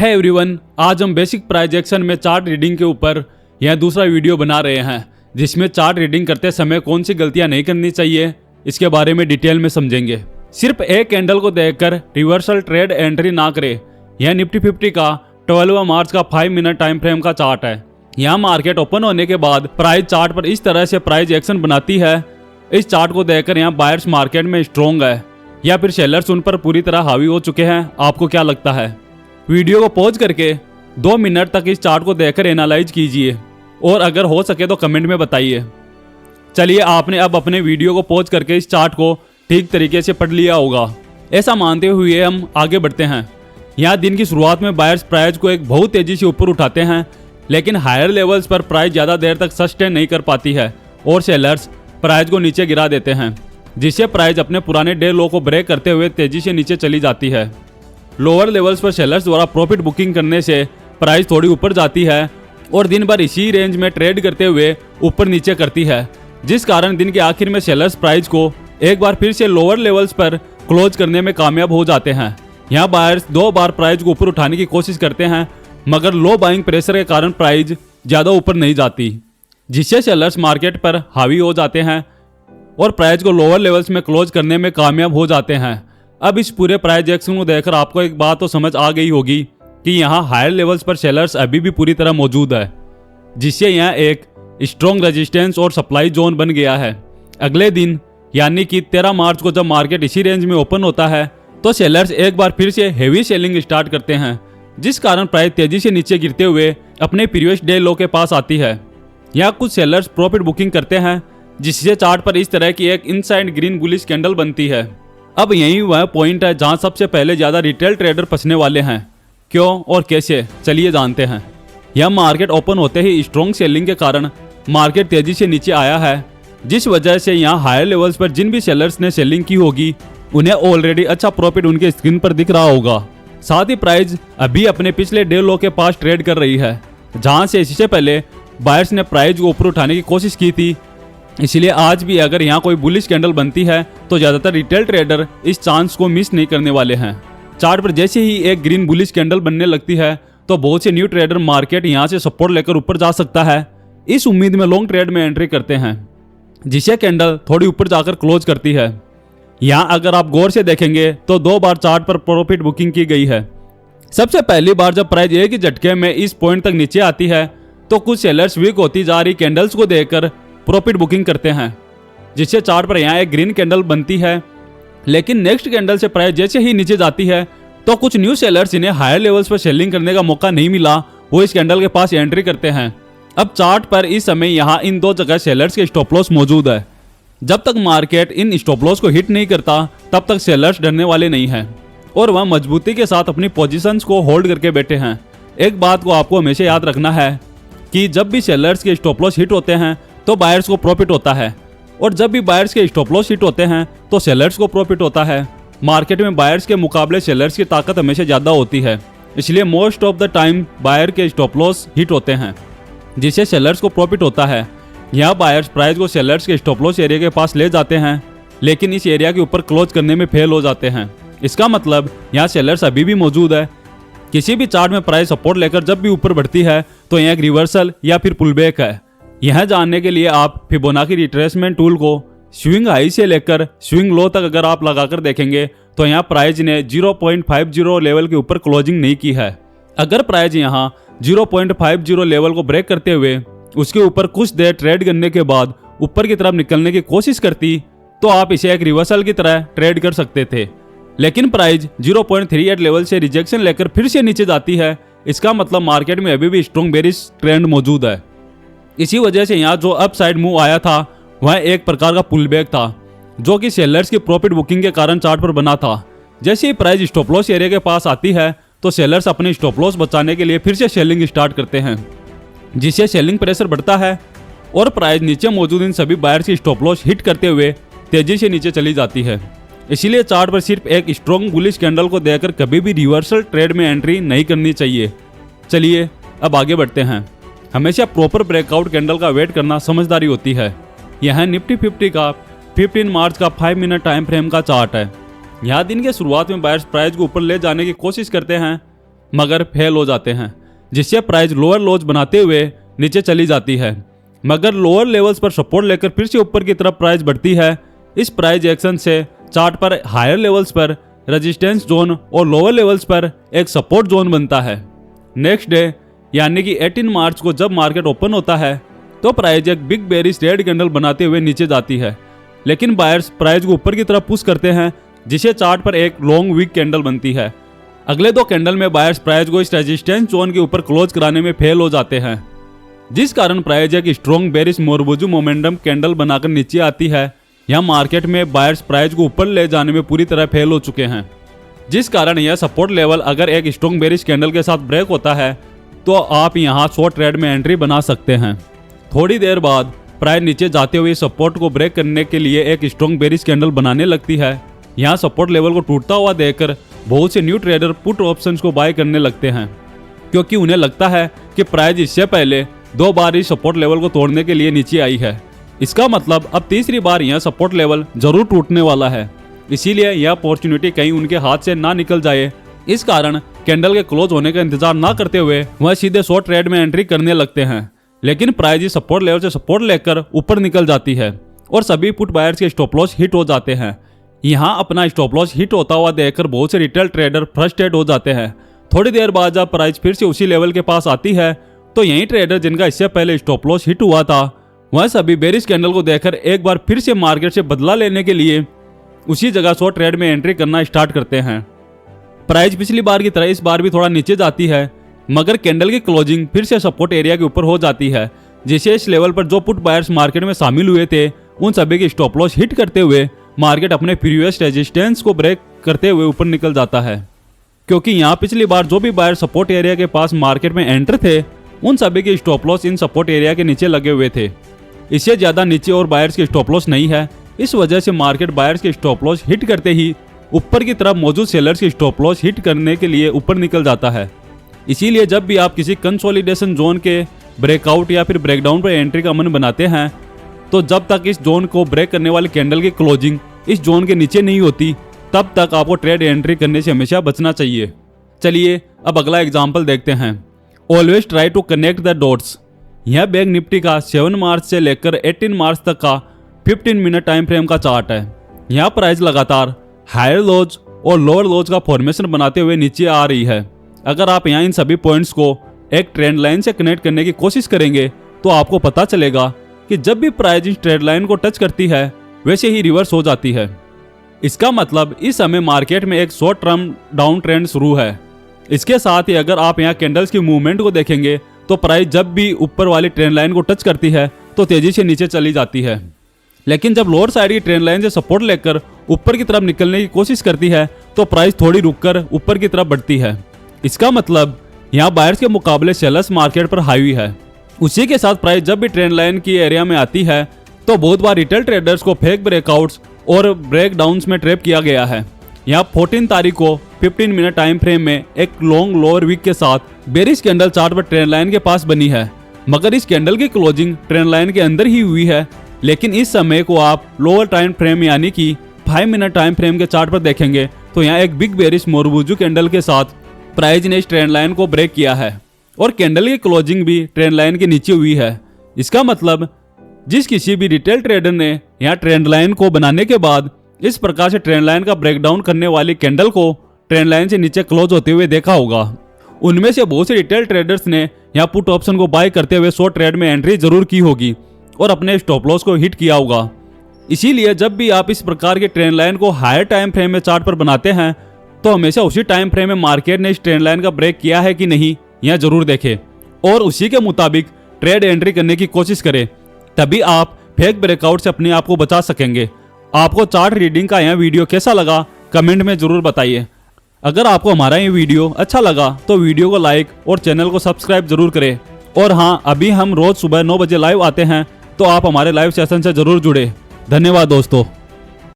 है एवरीवन, आज हम बेसिक प्राइस एक्शन में चार्ट रीडिंग के ऊपर यह दूसरा वीडियो बना रहे हैं, जिसमें चार्ट रीडिंग करते समय कौन सी गलतियां नहीं करनी चाहिए इसके बारे में डिटेल में समझेंगे। सिर्फ एक कैंडल को देखकर रिवर्सल ट्रेड एंट्री ना करें। यह निफ्टी 50 का 12 मार्च का 5 मिनट टाइम फ्रेम का चार्ट है। यहाँ मार्केट ओपन होने के बाद प्राइस चार्ट पर इस तरह से प्राइस एक्शन बनाती है। इस चार्ट को देखकर यहाँ बायर्स मार्केट में स्ट्रॉन्ग है या फिर सेलर्स उन पर पूरी तरह हावी हो चुके हैं। आपको क्या लगता है? वीडियो को पॉज करके 2 मिनट तक इस चार्ट को देखकर एनालाइज कीजिए और अगर हो सके तो कमेंट में बताइए। चलिए, आपने अब अपने वीडियो को पॉज करके इस चार्ट को ठीक तरीके से पढ़ लिया होगा। ऐसा मानते हुए हम आगे बढ़ते हैं। यहाँ दिन की शुरुआत में बायर्स प्राइस को एक बहुत तेजी से ऊपर उठाते हैं, लेकिन हायर लेवल्स पर प्राइस ज़्यादा देर तक सस्टेन नहीं कर पाती है और सेलर्स प्राइस को नीचे गिरा देते हैं, जिससे प्राइस अपने पुराने डे लो को ब्रेक करते हुए तेजी से नीचे चली जाती है। लोअर लेवल्स पर सेलर्स द्वारा प्रॉफिट बुकिंग करने से प्राइस थोड़ी ऊपर जाती है और दिन भर इसी रेंज में ट्रेड करते हुए ऊपर नीचे करती है, जिस कारण दिन के आखिर में सेलर्स प्राइस को एक बार फिर से लोअर लेवल्स पर क्लोज करने में कामयाब हो जाते हैं। यहाँ बायर्स 2 बार प्राइस को ऊपर उठाने की कोशिश करते हैं, मगर लो बाइंग प्रेशर के कारण प्राइस ज़्यादा ऊपर नहीं जाती, जिससे सेलर्स मार्केट पर हावी हो जाते हैं और प्राइस को लोअर लेवल्स में क्लोज करने में कामयाब हो जाते हैं। अब इस पूरे प्राइस एक्शन को देखकर आपको एक बात तो समझ आ गई होगी कि यहाँ हायर लेवल्स पर सेलर्स अभी भी पूरी तरह मौजूद है, जिससे यहाँ एक स्ट्रॉन्ग रेजिस्टेंस और सप्लाई जोन बन गया है। अगले दिन यानी कि 13 मार्च को जब मार्केट इसी रेंज में ओपन होता है तो सेलर्स एक बार फिर से हेवी सेलिंग स्टार्ट करते हैं, जिस कारण प्राइस तेजी से नीचे गिरते हुए अपने प्रीवियस डे लो के पास आती है। यहाँ कुछ सेलर्स प्रॉफिट बुकिंग करते हैं, जिससे चार्ट पर इस तरह की एक इनसाइड ग्रीन बुलिश कैंडल बनती है। अब यही वह पॉइंट है जहां सबसे पहले ज़्यादा रिटेल ट्रेडर फंसने वाले हैं। क्यों और कैसे, चलिए जानते हैं। यह मार्केट ओपन होते ही स्ट्रॉन्ग सेलिंग के कारण मार्केट तेजी से नीचे आया है, जिस वजह से यहाँ हायर लेवल्स पर जिन भी सेलर्स ने सेलिंग की होगी उन्हें ऑलरेडी अच्छा प्रॉफिट उनके स्क्रीन पर दिख रहा होगा। साथ ही प्राइस अभी अपने पिछले डे लो के पास ट्रेड कर रही है, जहां से इससे पहले बायर्स ने प्राइस को ऊपर उठाने की कोशिश की थी। इसलिए आज भी अगर यहाँ कोई बुलिश कैंडल बनती है तो ज़्यादातर रिटेल ट्रेडर इस चांस को मिस नहीं करने वाले हैं। चार्ट पर जैसे ही एक ग्रीन बुलिश कैंडल बनने लगती है तो बहुत से न्यू ट्रेडर मार्केट यहाँ से सपोर्ट लेकर ऊपर जा सकता है, इस उम्मीद में लॉन्ग ट्रेड में एंट्री करते हैं, जिसे कैंडल थोड़ी ऊपर जाकर क्लोज करती है। यहाँ अगर आप गौर से देखेंगे तो 2 बार चार्ट पर प्रॉफिट बुकिंग की गई है। सबसे पहली बार जब प्राइस एक ही झटके में इस पॉइंट तक नीचे आती है तो कुछ सेलर्स वीक होती जा रही कैंडल्स को देखकर प्रॉफिट बुकिंग करते हैं, जिससे चार्ट पर यहाँ एक ग्रीन कैंडल बनती है। लेकिन नेक्स्ट कैंडल से प्राइस जैसे ही नीचे जाती है तो कुछ न्यू सेलर्स इन्हें हायर लेवल्स पर सेलिंग करने का मौका नहीं मिला, वो इस कैंडल के पास एंट्री करते हैं। अब चार्ट पर इस समय यहाँ इन 2 जगह सेलर्स के स्टॉप लॉस मौजूद है। जब तक मार्केट इन स्टॉप लॉस को हिट नहीं करता तब तक सेलर्स डरने वाले नहीं हैं और वह मजबूती के साथ अपनी पोजीशंस को होल्ड करके बैठे हैं। एक बात को आपको हमेशा याद रखना है कि जब भी सेलर्स के स्टॉप लॉस हिट होते हैं तो बायर्स को प्रॉफिट होता है, और जब भी बायर्स के स्टॉप लॉस हिट होते हैं तो सेलर्स को प्रॉफिट होता है। मार्केट में बायर्स के मुकाबले सेलर्स की ताकत हमेशा ज़्यादा होती है, इसलिए most of the time buyer के स्टॉप लॉस हिट होते हैं, जिससे सेलर्स को प्रॉफिट होता है। यहाँ बायर्स प्राइस को सेलर्स के स्टॉप लॉस एरिया के पास ले जाते हैं, लेकिन इस एरिया के ऊपर क्लोज करने में फेल हो जाते हैं। इसका मतलब यहाँ सेलर्स अभी भी मौजूद है। किसी भी चार्ट में प्राइस सपोर्ट लेकर जब भी ऊपर बढ़ती है तो यहाँ एक रिवर्सल या फिर पुलबैक है। यह जानने के लिए आप फिबोनाची रिट्रेसमेंट टूल को स्विंग हाई से लेकर स्विंग लो तक अगर आप लगाकर देखेंगे तो यहाँ प्राइस ने 0.50 लेवल के ऊपर क्लोजिंग नहीं की है। अगर प्राइस यहाँ 0.50 लेवल को ब्रेक करते हुए उसके ऊपर कुछ देर ट्रेड करने के बाद ऊपर की तरफ निकलने की कोशिश करती तो आप इसे एक रिवर्सल की तरह ट्रेड कर सकते थे। लेकिन प्राइस 0.38 लेवल से रिजेक्शन लेकर फिर से नीचे जाती है। इसका मतलब मार्केट में अभी भी स्ट्रॉन्ग बेरिश ट्रेंड मौजूद है। इसी वजह से यहाँ जो अपसाइड मूव आया था वह एक प्रकार का पुलबैक था, जो कि सेलर्स की प्रॉफिट बुकिंग के कारण चार्ट पर बना था। जैसे ही प्राइस स्टॉप लॉस एरिया के पास आती है तो सेलर्स अपने स्टॉप लॉस बचाने के लिए फिर से सेलिंग स्टार्ट करते हैं, जिससे सेलिंग प्रेशर बढ़ता है और प्राइस नीचे मौजूद इन सभी बायर्स की स्टॉप लॉस हिट करते हुए तेजी से नीचे चली जाती है। इसीलिए चार्ट पर सिर्फ एक स्ट्रॉन्ग बुलिश कैंडल को देखकर कभी भी रिवर्सल ट्रेड में एंट्री नहीं करनी चाहिए। चलिए अब आगे बढ़ते हैं। हमेशा प्रॉपर ब्रेकआउट कैंडल का वेट करना समझदारी होती है। यह निफ्टी 50 का 15 मार्च का 5 मिनट टाइम फ्रेम का चार्ट है। यहाँ दिन के शुरुआत में बायर्स प्राइस को ऊपर ले जाने की कोशिश करते हैं, मगर फेल हो जाते हैं, जिससे प्राइस लोअर लोज बनाते हुए नीचे चली जाती है। मगर लोअर लेवल्स पर सपोर्ट लेकर फिर से ऊपर की तरफ प्राइस बढ़ती है। इस प्राइस एक्शन से चार्ट पर हायर लेवल्स पर रेजिस्टेंस जोन और लोअर लेवल्स पर एक सपोर्ट जोन बनता है। नेक्स्ट डे यानी कि 18 मार्च को जब मार्केट ओपन होता है तो प्राइस एक बिग बेरिश रेड कैंडल बनाते हुए नीचे जाती है, लेकिन बायर्स प्राइस को ऊपर की तरफ पुश करते हैं, जिसे चार्ट पर एक लॉन्ग वीक कैंडल बनती है। अगले 2 कैंडल में बायर्स प्राइस को इस रेजिस्टेंस जोन के ऊपर क्लोज कराने में फेल हो जाते हैं, जिस कारण प्राइस एक स्ट्रॉन्ग बेरिश मोरबुजू मोमेंटम कैंडल बनाकर नीचे आती है। यहाँ मार्केट में बायर्स प्राइस को ऊपर ले जाने में पूरी तरह फेल हो चुके हैं, जिस कारण यह सपोर्ट लेवल अगर एक स्ट्रॉन्ग बेरिश कैंडल के साथ ब्रेक होता है तो आप यहाँ शॉर्ट ट्रेड में एंट्री बना सकते हैं। थोड़ी देर बाद प्राइस नीचे जाते हुए सपोर्ट को ब्रेक करने के लिए एक स्ट्रॉन्ग बेरिश कैंडल बनाने लगती है। यहाँ सपोर्ट लेवल को टूटता हुआ देखकर बहुत से न्यू ट्रेडर पुट ऑप्शंस को बाय करने लगते हैं, क्योंकि उन्हें लगता है कि प्राइस इससे पहले 2 बार इस सपोर्ट लेवल को तोड़ने के लिए नीचे आई है। इसका मतलब अब तीसरी बार यह सपोर्ट लेवल जरूर टूटने वाला है, इसीलिए यह अपॉर्चुनिटी कहीं उनके हाथ से ना निकल जाए। इस कारण कैंडल के क्लोज होने का इंतजार ना करते हुए वह सीधे शॉर्ट ट्रेड में एंट्री करने लगते हैं, लेकिन प्राइस इस सपोर्ट लेवल से सपोर्ट लेकर ऊपर निकल जाती है और सभी पुट बायर्स के स्टॉप लॉस हिट हो जाते हैं। यहाँ अपना स्टॉप लॉस हिट होता हुआ देखकर बहुत से रिटेल ट्रेडर फ्रस्ट्रेट हो जाते हैं। थोड़ी देर बाद जब प्राइस फिर से उसी लेवल के पास आती है तो यही ट्रेडर जिनका इससे पहले स्टॉप लॉस हिट हुआ था वह सभी बेरिश कैंडल को देखकर एक बार फिर से मार्केट से बदला लेने के लिए उसी जगह शॉर्ट ट्रेड में एंट्री करना स्टार्ट करते हैं। प्राइस पिछली बार की तरह इस बार भी थोड़ा नीचे जाती है, मगर कैंडल की क्लोजिंग फिर से सपोर्ट एरिया के ऊपर हो जाती है, जिससे इस लेवल पर जो पुट बायर्स मार्केट में शामिल हुए थे उन सभी के स्टॉप लॉस हिट करते हुए मार्केट अपने प्रीवियस रेजिस्टेंस को ब्रेक करते हुए ऊपर निकल जाता है। क्योंकि यहाँ पिछली बार जो भी बायर सपोर्ट एरिया के पास मार्केट में एंटर थे उन सभी के stop loss in support area के नीचे लगे हुए थे। इससे ज्यादा नीचे और बायर्स के स्टॉप लॉस नहीं है। इस वजह से मार्केट बायर्स के स्टॉप लॉस हिट करते ही ऊपर की तरफ मौजूद सेलर्स के स्टॉप लॉस हिट करने के लिए ऊपर निकल जाता है। इसीलिए जब भी आप किसी कंसोलिडेशन जोन के ब्रेकआउट या फिर ब्रेकडाउन पर एंट्री का मन बनाते हैं तो जब तक इस जोन को ब्रेक करने वाले कैंडल की क्लोजिंग इस जोन के नीचे नहीं होती तब तक आपको ट्रेड एंट्री करने से हमेशा बचना चाहिए। चलिए अब अगला एग्जाम्पल देखते हैं। Always try to connect the dots. यह बैंक निफ्टी का 7 मार्च से लेकर 18 मार्च तक का 15 मिनट टाइम फ्रेम का चार्ट है। यहाँ प्राइस लगातार हायर लोज और लोअर लोज का फॉर्मेशन बनाते हुए नीचे आ रही है। अगर आप यहाँ इन सभी पॉइंट्स को एक ट्रेंड लाइन से कनेक्ट करने की कोशिश करेंगे तो आपको पता चलेगा कि जब भी प्राइस इस ट्रेंड लाइन को टच करती है वैसे ही रिवर्स हो जाती है। इसका मतलब इस समय मार्केट में एक शॉर्ट टर्म डाउन ट्रेंड शुरू है। इसके साथ ही अगर आप यहाँ कैंडल्स की मूवमेंट को देखेंगे तो प्राइस जब भी ऊपर वाली ट्रेंड लाइन को टच करती है तो तेजी से नीचे चली जाती है, लेकिन जब लोअर साइड की ट्रेंड लाइन से सपोर्ट लेकर ऊपर की तरफ निकलने की कोशिश करती है तो प्राइस थोड़ी रुककर ऊपर की तरफ बढ़ती है। इसका मतलब यहाँ बायर्स के मुकाबले सेलर्स मार्केट पर हावी है। उसी के साथ प्राइस जब भी ट्रेंड लाइन की एरिया में आती है तो बहुत बार रिटेल ट्रेडर्स को फेक ब्रेकआउट्स और ब्रेकडाउन्स में ट्रैप किया गया है। यहाँ 14 तारीख को 15 मिनट टाइम फ्रेम में एक लॉन्ग लोअर वीक के साथ बेरिश कैंडल चार्ट पर ट्रेंड लाइन के पास बनी है, मगर इस कैंडल की क्लोजिंग ट्रेंड लाइन के अंदर ही हुई है। लेकिन इस समय को आप लोअर टाइम फ्रेम यानी कि 5 मिनट टाइम फ्रेम के चार्ट पर देखेंगे तो यहाँ एक बिग बेरिश मोरबुजू कैंडल के साथ प्राइस ने इस ट्रेंड लाइन को ब्रेक किया है और कैंडल की क्लोजिंग भी ट्रेंड लाइन के नीचे हुई है। इसका मतलब जिस किसी भी रिटेल ट्रेडर ने यहाँ ट्रेंड लाइन को बनाने के बाद इस प्रकार से ट्रेंड लाइन का ब्रेकडाउन करने वाली कैंडल को ट्रेंड लाइन से नीचे क्लोज होते हुए देखा होगा, उनमें से बहुत से रिटेल ट्रेडर्स ने यहाँ पुट ऑप्शन को बाय करते हुए शॉर्ट ट्रेड में एंट्री जरूर की होगी और अपने स्टॉप लॉस को हिट किया होगा। इसीलिए जब भी आप इस प्रकार के ट्रेंड लाइन को हायर टाइम फ्रेम में चार्ट पर बनाते हैं तो हमेशा उसी टाइम फ्रेम में मार्केट ने इस ट्रेंड लाइन का ब्रेक किया है कि नहीं यह जरूर देखें और उसी के मुताबिक ट्रेड एंट्री करने की कोशिश करें, तभी आप फेक ब्रेकआउट से अपने आप को बचा सकेंगे। आपको चार्ट रीडिंग का यह वीडियो कैसा लगा कमेंट में जरूर बताइए। अगर आपको हमारा ये वीडियो अच्छा लगा तो वीडियो को लाइक और चैनल को सब्सक्राइब जरूर करें। और हाँ, अभी हम रोज सुबह 9 बजे लाइव आते हैं तो आप हमारे लाइव सेशन से जरूर जुड़े। धन्यवाद दोस्तों।